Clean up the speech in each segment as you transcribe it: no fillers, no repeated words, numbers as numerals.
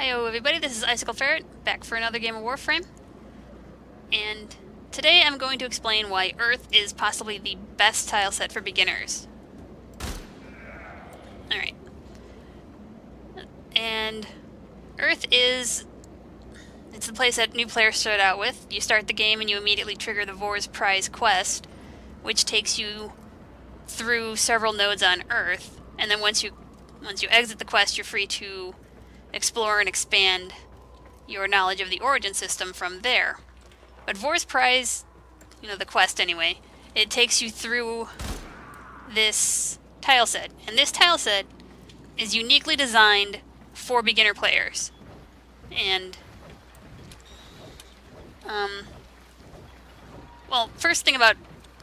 Hello everybody, this is IcicleFerret, back for another game of Warframe. And today I'm going to explain why Earth is possibly the best tile set for beginners. Alright. And Earth it's the place that new players start out with. You start the game and you immediately trigger the War's Prize quest, which takes you through several nodes on Earth. And then once you exit the quest, you're free to explore and expand your knowledge of the origin system from there. But Vor's Prize, the quest anyway, it takes you through this tile set. And this tile set is uniquely designed for beginner players. And, well, first thing about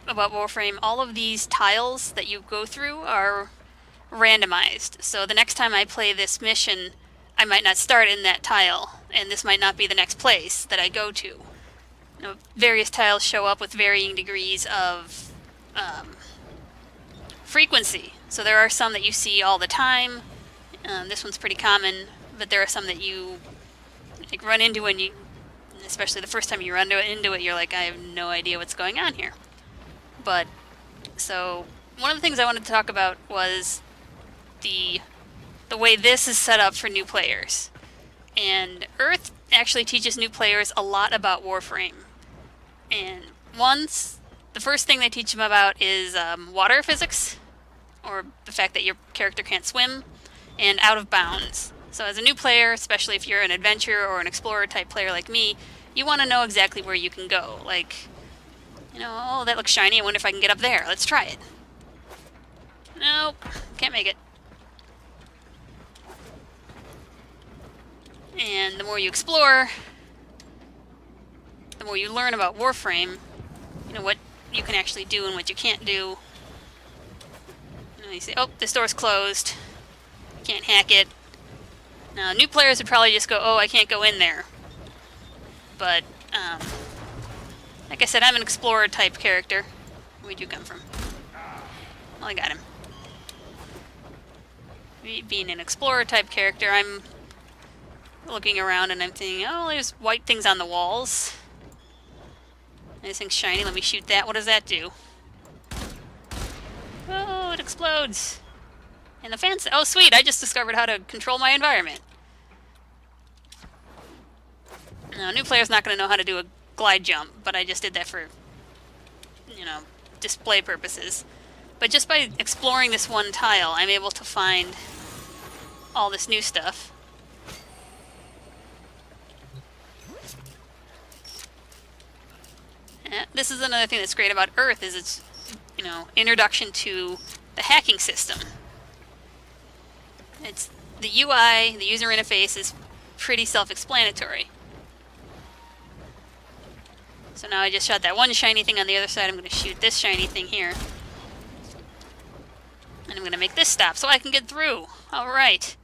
Warframe, all of these tiles that you go through are randomized. So the next time I play this mission, I might not start in that tile, and this might not be the next place that I go to. Various tiles show up with varying degrees of frequency. So there are some that you see all the time. This one's pretty common, but there are some that you run into when especially the first time you run into it, you're like, I have no idea what's going on here. But, so, one of the things I wanted to talk about was the way this is set up for new players. And Earth actually teaches new players a lot about Warframe. And the first thing they teach them about is water physics, or the fact that your character can't swim, and out of bounds. So as a new player, especially if you're an adventurer or an explorer type player like me, you want to know exactly where you can go. Like, oh, that looks shiny, I wonder if I can get up there. Let's try it. Nope, can't make it. And the more you explore, the more you learn about Warframe, what you can actually do and what you can't do. You say, oh, this door's closed. Can't hack it. Now, new players would probably just go, oh, I can't go in there. But, like I said, I'm an explorer type character. Where'd you come from? Well, I got him. Being an explorer type character, I'm looking around and I'm thinking, oh, there's white things on the walls. This thing's shiny, let me shoot that. What does that do? Oh, it explodes. And the fans, oh sweet, I just discovered how to control my environment. Now, a new player's not going to know how to do a glide jump, but I just did that for, display purposes. But just by exploring this one tile, I'm able to find all this new stuff. This is another thing that's great about Earth, is its, introduction to the hacking system. It's the UI, the user interface, is pretty self-explanatory. So now I just shot that one shiny thing on the other side. I'm going to shoot this shiny thing here. And I'm going to make this stop so I can get through. Alright.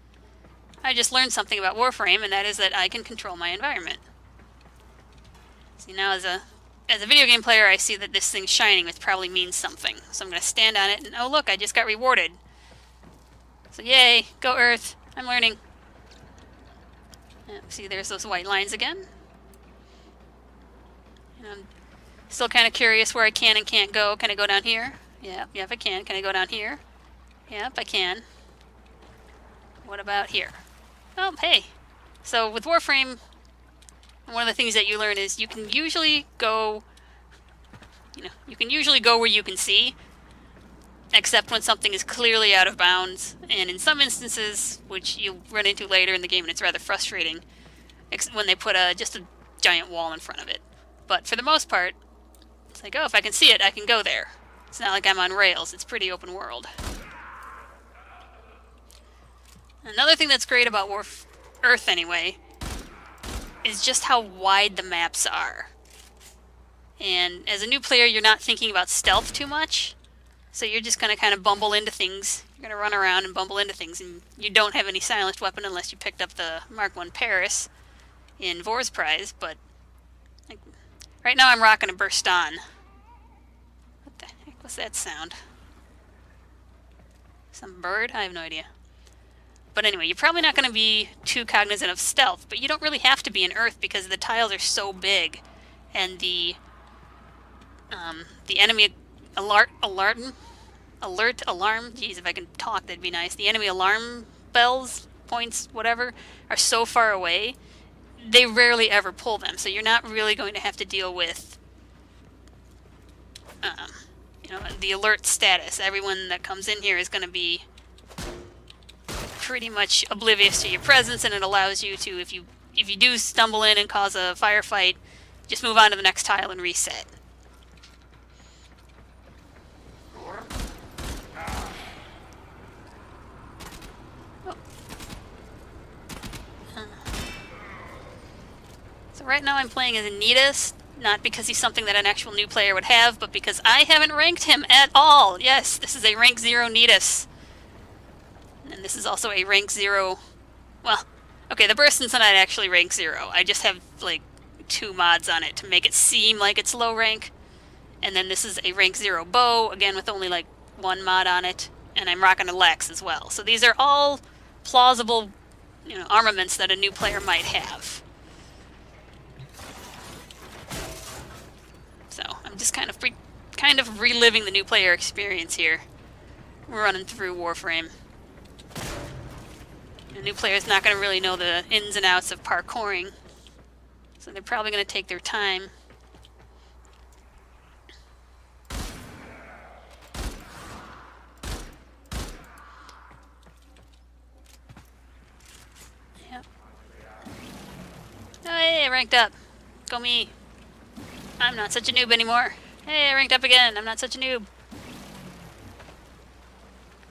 I just learned something about Warframe, and that is that I can control my environment. See, now as a video game player, I see that this thing's shining, which probably means something. So I'm going to stand on it, and oh look, I just got rewarded. So yay, go Earth, I'm learning. See, there's those white lines again. And I'm still kind of curious where I can and can't go. Can I go down here? Yep, I can. Can I go down here? Yep, I can. What about here? Oh, hey. So with Warframe, one of the things that you learn is you can usually go, where you can see, except when something is clearly out of bounds. And in some instances, which you'll run into later in the game, and it's rather frustrating, when they put just a giant wall in front of it. But for the most part, it's like, oh, if I can see it, I can go there. It's not like I'm on rails. It's pretty open world. Another thing that's great about Earth, anyway, is just how wide the maps are. And as a new player, you're not thinking about stealth too much. So you're just going to kind of bumble into things. You're going to run around and bumble into things. And you don't have any silenced weapon unless you picked up the Mark I Paris in Vor's Prize. But right now I'm rocking a burst on. What the heck was that sound? Some bird? I have no idea. But anyway, you're probably not going to be too cognizant of stealth, but you don't really have to be in Earth because the tiles are so big, and the enemy alarm, geez, if I can talk, that'd be nice. The enemy alarm bells, points, whatever, are so far away, they rarely ever pull them, so you're not really going to have to deal with, you know, the alert status. Everyone that comes in here is going to be pretty much oblivious to your presence, and it allows you to, if you do stumble in and cause a firefight, just move on to the next tile and reset. So right now I'm playing as Anitas, not because he's something that an actual new player would have, but because I haven't ranked him at all. Yes, this is a rank 0 Anitas. And this is also a rank 0... Well, okay, the Burstin's not actually rank 0. I just have, like, 2 mods on it to make it seem like it's low rank. And then this is a rank 0 bow, again with only, like, 1 mod on it. And I'm rocking a Lex as well. So these are all plausible, you know, armaments that a new player might have. So I'm just kind of reliving the new player experience here. We're running through Warframe. A new player is not going to really know the ins and outs of parkouring, so they're probably going to take their time. Yep. Oh, hey, I ranked up. Go me. I'm not such a noob anymore. Hey, I ranked up again. I'm not such a noob.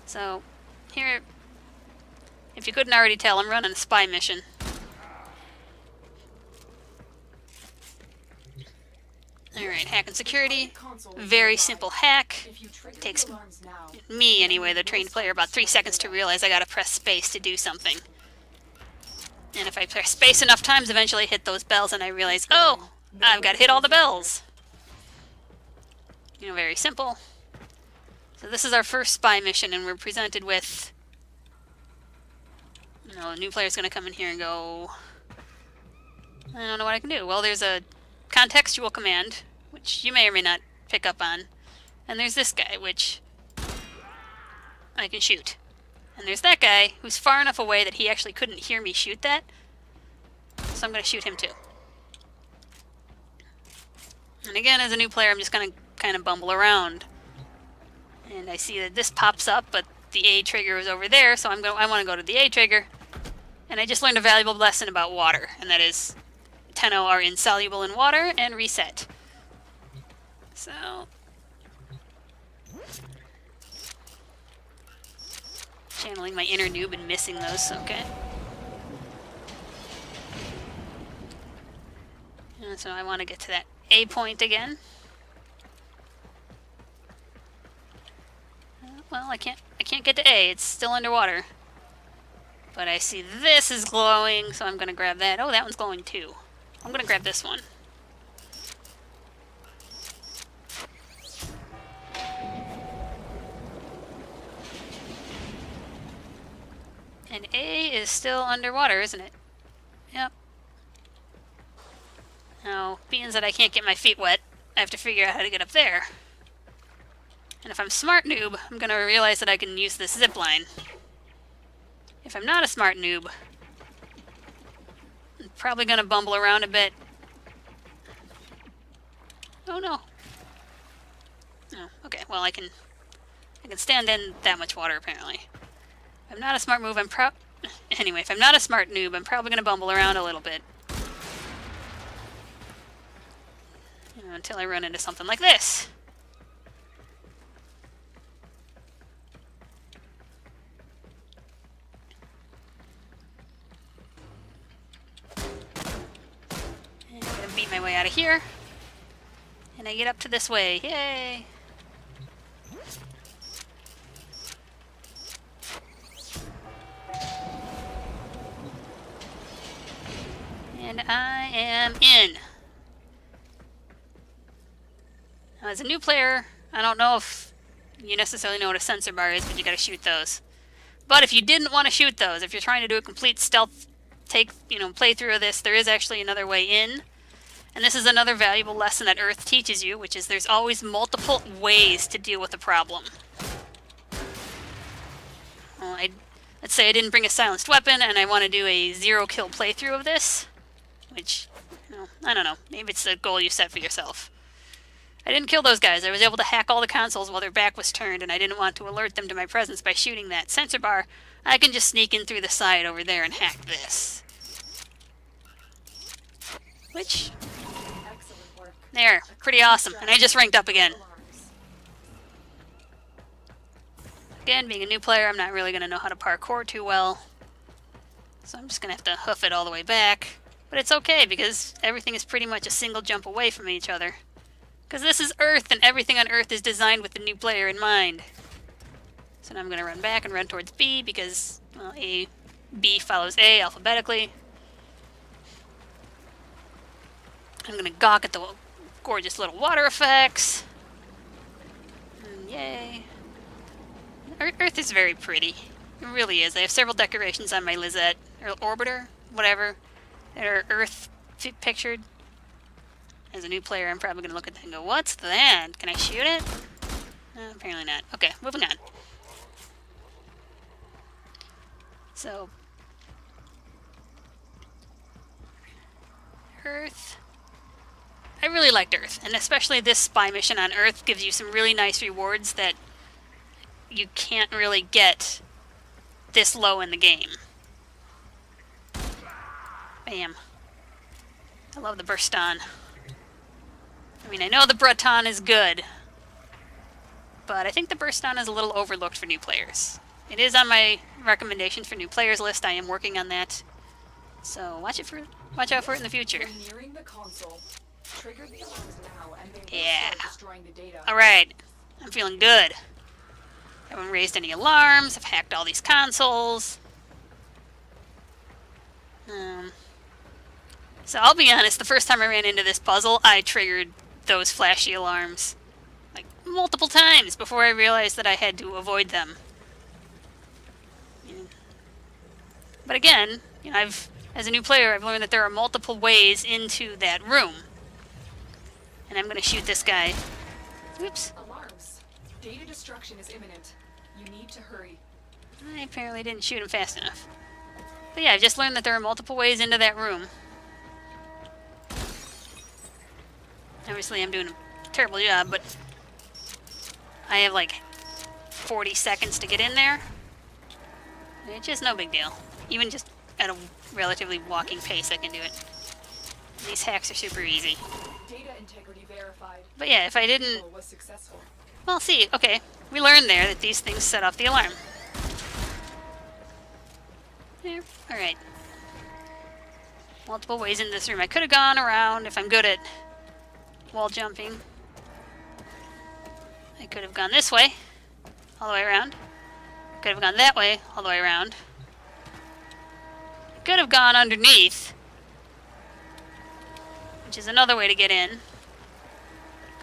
So, here, if you couldn't already tell, I'm running a spy mission. Alright, hack and security. Very simple hack. It takes me, anyway, the trained player, about 3 seconds to realize I gotta press space to do something. And if I press space enough times, eventually I hit those bells and I realize, oh, I've gotta hit all the bells. You know, very simple. So this is our first spy mission, and we're presented with... You know, a new player's gonna come in here and go... I don't know what I can do. Well, there's a contextual command, which you may or may not pick up on. And there's this guy, which I can shoot. And there's that guy, who's far enough away that he actually couldn't hear me shoot that. So I'm gonna shoot him too. And again, as a new player, I'm just gonna kind of bumble around. And I see that this pops up, but the A trigger is over there, so I want to go to the A trigger. And I just learned a valuable lesson about water, and that is Tenno are insoluble in water, and reset. So... channeling my inner noob and missing those, okay. And so I want to get to that A point again. Well, I can't get to A. It's still underwater. But I see this is glowing, so I'm going to grab that. Oh, that one's glowing too. I'm going to grab this one. And A is still underwater, isn't it? Yep. Now, being that I can't get my feet wet, I have to figure out how to get up there. And if I'm smart noob, I'm going to realize that I can use this zip line. If I'm not a smart noob, I'm probably going to bumble around a bit. Oh no. Oh, okay. Well, I can stand in that much water apparently. If I'm not a smart move, Anyway, if I'm not a smart noob, I'm probably going to bumble around a little bit. You know, until I run into something like this. And I'm going to beat my way out of here. And I get up to this way. Yay! And I am in. Now, as a new player, I don't know if you necessarily know what a sensor bar is, but you gotta shoot those. But if you didn't want to shoot those, if you're trying to do a complete stealth playthrough of this, there is actually another way in. And this is another valuable lesson that Earth teaches you, which is there's always multiple ways to deal with a problem. Well, let's say I didn't bring a silenced weapon and I want to do a 0-kill playthrough of this, which, I don't know, maybe it's the goal you set for yourself. I didn't kill those guys. I was able to hack all the consoles while their back was turned, and I didn't want to alert them to my presence by shooting that sensor bar. I can just sneak in through the side over there and hack this. Which, there, pretty awesome. And I just ranked up again. Again, being a new player, I'm not really going to know how to parkour too well. So I'm just going to have to hoof it all the way back. But it's okay, because everything is pretty much a single jump away from each other. Because this is Earth, and everything on Earth is designed with the new player in mind. So now I'm going to run back and run towards B, because, well, B follows A alphabetically. I'm going to gawk at the gorgeous little water effects. And yay. Earth is very pretty. It really is. I have several decorations on my Lizette, or orbiter, whatever, that are Earth pictured. As a new player, I'm probably going to look at that and go, what's that? Can I shoot it? Apparently not. Okay, moving on. So, Earth. I really liked Earth, and especially this spy mission on Earth gives you some really nice rewards that you can't really get this low in the game. Bam. I love the burst on. I mean, I know the Breton is good, but I think the burst on is a little overlooked for new players. It is on my recommendations for new players list. I am working on that, so watch out for it in the future. Nearing the console. Trigger the alarms now and they will Yeah. start destroying the data. All right, I'm feeling good. I haven't raised any alarms. I've hacked all these consoles. So I'll be honest. The first time I ran into this puzzle, I triggered those flashy alarms like multiple times before I realized that I had to avoid them. But again, as a new player, I've learned that there are multiple ways into that room. And I'm going to shoot this guy. Oops. Alarms. Data destruction is imminent. You need to hurry. I apparently didn't shoot him fast enough. But yeah, I've just learned that there are multiple ways into that room. Obviously, I'm doing a terrible job, but I have like 40 seconds to get in there. It's just no big deal. Even just at a relatively walking pace, I can do it. These hacks are super easy. Data integrity verified. But yeah, if I didn't... Was successful. Well, see, okay. We learned there that these things set off the alarm. There. Alright. Multiple ways in this room. I could have gone around if I'm good at wall jumping. I could have gone this way, all the way around. Could have gone that way, all the way around. I could have gone underneath, which is another way to get in.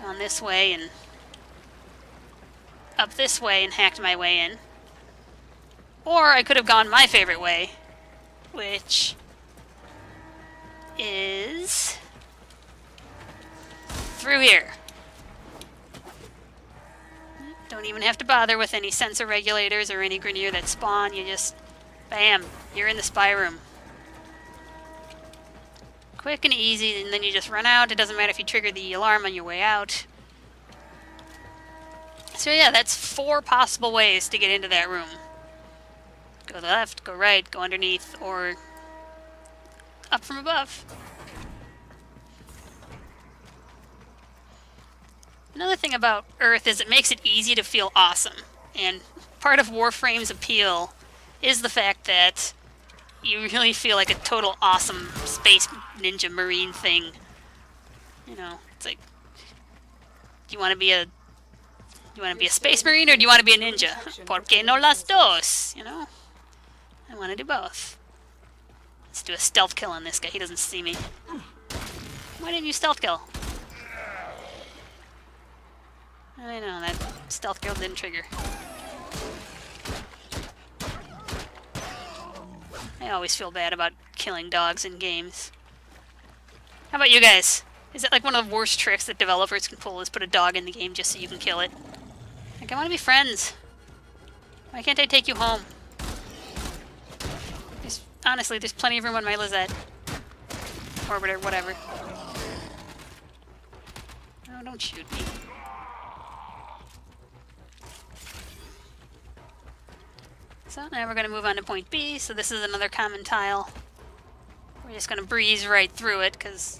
Gone this way and up this way and hacked my way in. Or I could have gone my favorite way, which is through here. Don't even have to bother with any sensor regulators or any Grenier that spawn. You just, bam, you're in the spy room. Quick and easy, and then you just run out. It doesn't matter if you trigger the alarm on your way out. So yeah, that's 4 possible ways to get into that room. Go to the left, go right, go underneath, or up from above. Another thing about Earth is it makes it easy to feel awesome. And part of Warframe's appeal is the fact that you really feel like a total awesome space ninja marine thing. You know, it's like, do you want to be a space marine or do you want to be a ninja? ¿Por qué no las dos? You know? I want to do both. Let's do a stealth kill on this guy. He doesn't see me. Why didn't you stealth kill? I know, that stealth kill didn't trigger. I always feel bad about killing dogs in games. How about you guys? Is it like one of the worst tricks that developers can pull is put a dog in the game just so you can kill it? Like, I want to be friends. Why can't I take you home? Honestly, there's plenty of room on my Lizette. Orbiter, whatever. Oh, don't shoot me. So now we're going to move on to point B. So this is another common tile. We're just going to breeze right through it because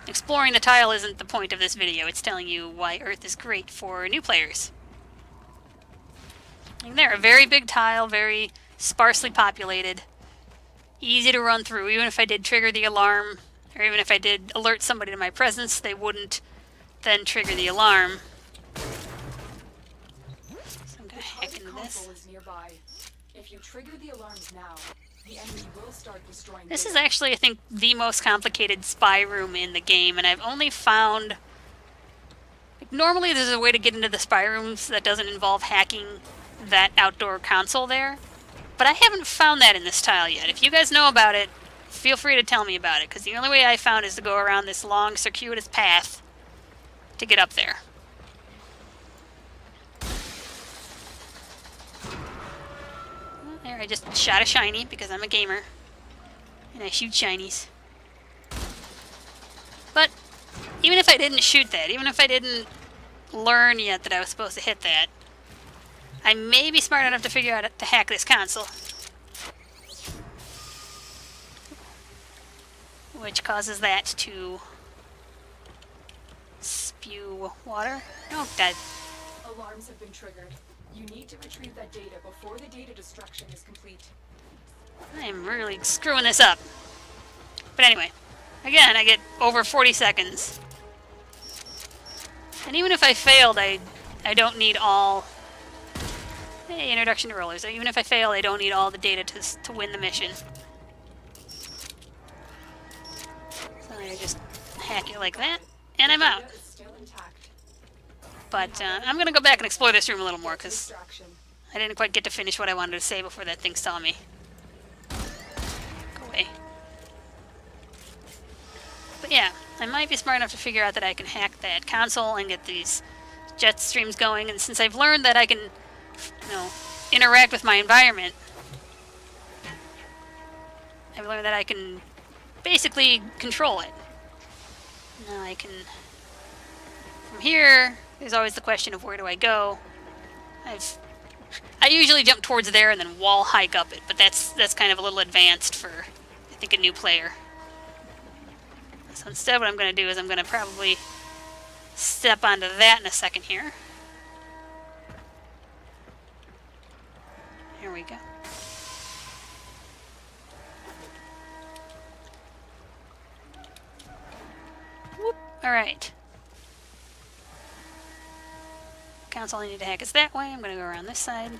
exploring the tile isn't the point of this video. It's telling you why Earth is great for new players. And there, a very big tile, very sparsely populated. Easy to run through. Even if I did trigger the alarm, or even if I did alert somebody to my presence, they wouldn't then trigger the alarm. So I'm going to hack into this. Is nearby. If you trigger the alarms now, the enemy will start destroying This data. is actually, I think, the most complicated spy room in the game, and I've only found... Like, normally there's a way to get into the spy rooms that doesn't involve hacking that outdoor console there, but I haven't found that in this tile yet. If you guys know about it, feel free to tell me about it, because the only way I found is to go around this long, circuitous path to get up there. There, I just shot a shiny because I'm a gamer. And I shoot shinies. But even if I didn't shoot that, even if I didn't learn yet that I was supposed to hit that, I may be smart enough to figure out to hack this console. Which causes that to spew water. Oh, dead. Alarms have been triggered. You need to retrieve that data before the data destruction is complete. I'm really screwing this up. But anyway, again, I get over 40 seconds. And even if I failed, I don't need all... Hey, introduction to rollers. So even if I fail, I don't need all the data to win the mission. So I just hack it like that, and I'm out. Data is still intact. But I'm going to go back and explore this room a little more, because Distraction. I didn't quite get to finish what I wanted to say before that thing saw me. Go away. But yeah, I might be smart enough to figure out that I can hack that console and get these jet streams going, and since I've learned that I can, interact with my environment, I've learned that I can basically control it. Now I can... From here, there's always the question of where do I go. I usually jump towards there and then wall hike up it, but that's kind of a little advanced for, I think, a new player. So instead what I'm going to do is I'm going to probably step onto that in a second here. Here we go. Whoop. Alright. Console I need to hack is that way. I'm going to go around this side.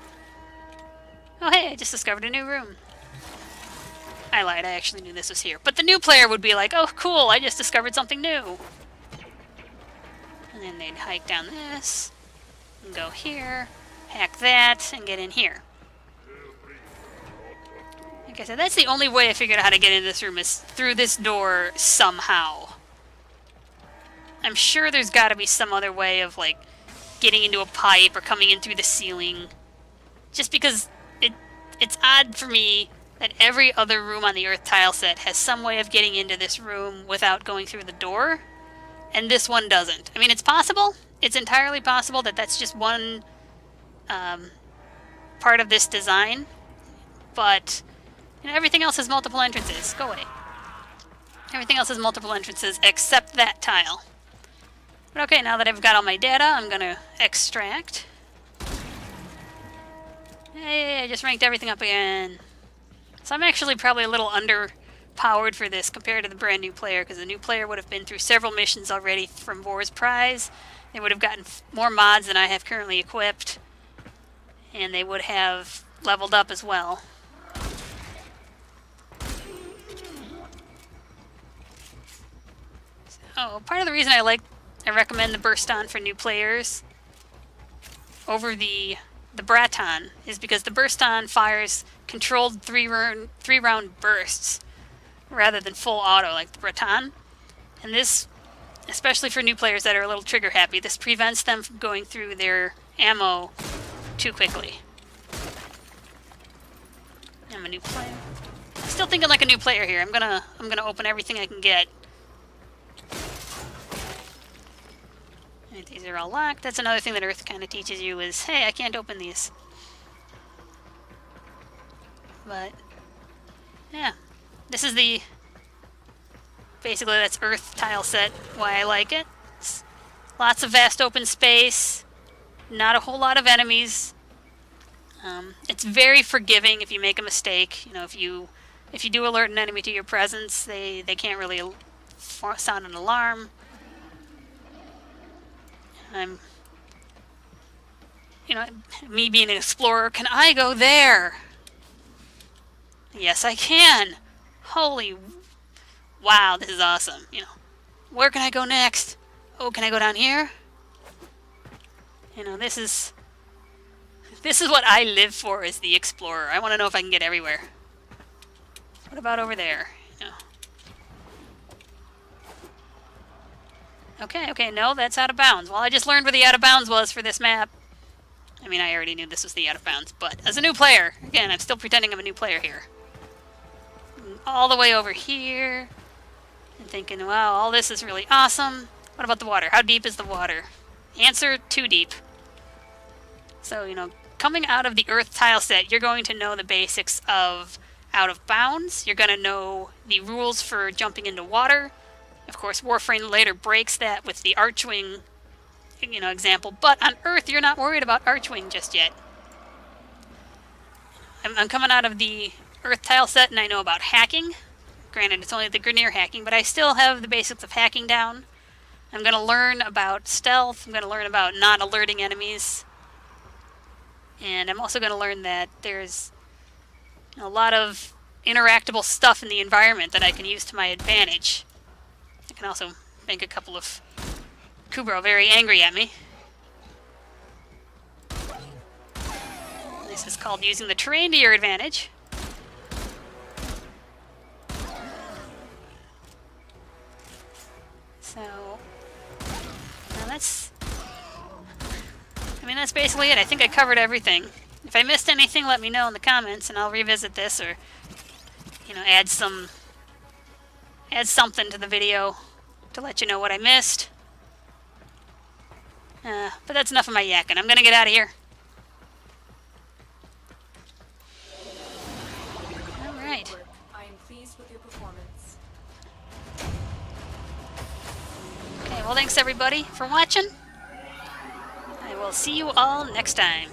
Oh hey, I just discovered a new room. I lied, I actually knew this was here. But the new player would be like, oh cool, I just discovered something new. And then they'd hike down this, and go here, hack that, and get in here. Like I said, that's the only way I figured out how to get into this room is through this door somehow. I'm sure there's got to be some other way of, like, getting into a pipe or coming in through the ceiling. Just because it's odd for me that every other room on the Earth tile set has some way of getting into this room without going through the door, and this one doesn't. I mean, it's possible. It's entirely possible that that's just one part of this design, but everything else has multiple entrances. Go away. Everything else has multiple entrances except that tile. But okay, now that I've got all my data, I'm going to extract. Hey, I just ranked everything up again. So I'm actually probably a little underpowered for this compared to the brand new player, because the new player would have been through several missions already from War's Prize. They would have gotten more mods than I have currently equipped, and they would have leveled up as well. So part of the reason I recommend the Burst On for new players over the Braton is because the Burst On fires controlled three round bursts rather than full auto like the Breton. And this, especially for new players that are a little trigger happy, this prevents them from going through their ammo too quickly. I'm a new player. Still thinking like a new player here. I'm gonna open everything I can get. And these are all locked. That's another thing that Earth kind of teaches you is, hey, I can't open these. But yeah, this is the basically that's Earth tile set. Why I like it. It's lots of vast open space. Not a whole lot of enemies. It's very forgiving if you make a mistake. You know, if you do alert an enemy to your presence, they can't really sound an alarm. Me being an explorer, can I go there? Yes, I can. Holy, wow, this is awesome. You know, where can I go next? Oh, can I go down here? You know, this is what I live for as the explorer. I want to know if I can get everywhere. What about over there? No. Okay, no, that's out of bounds. Well, I just learned where the out of bounds was for this map. I mean, I already knew this was the out of bounds, but as a new player, again, I'm still pretending I'm a new player here. All the way over here, and thinking, wow, all this is really awesome. What about the water? How deep is the water? Answer, too deep. So, you know, coming out of the Earth tile set, you're going to know the basics of out of bounds. You're going to know the rules for jumping into water. Of course, Warframe later breaks that with the Archwing, you know, example. But on Earth, you're not worried about Archwing just yet. I'm coming out of the Earth tile set, and I know about hacking. Granted, it's only the Grineer hacking, but I still have the basics of hacking down. I'm going to learn about stealth. I'm going to learn about not alerting enemies. And I'm also going to learn that there's a lot of interactable stuff in the environment that I can use to my advantage. I can also make a couple of Kubro very angry at me. This is called using the terrain to your advantage. So, now that's basically it. I think I covered everything. If I missed anything, let me know in the comments, and I'll revisit this or, you know, add something to the video to let you know what I missed. But that's enough of my yakking. I'm gonna get out of here. All right. I am pleased with your performance. Okay. Well, thanks everybody for watching. I will see you all next time.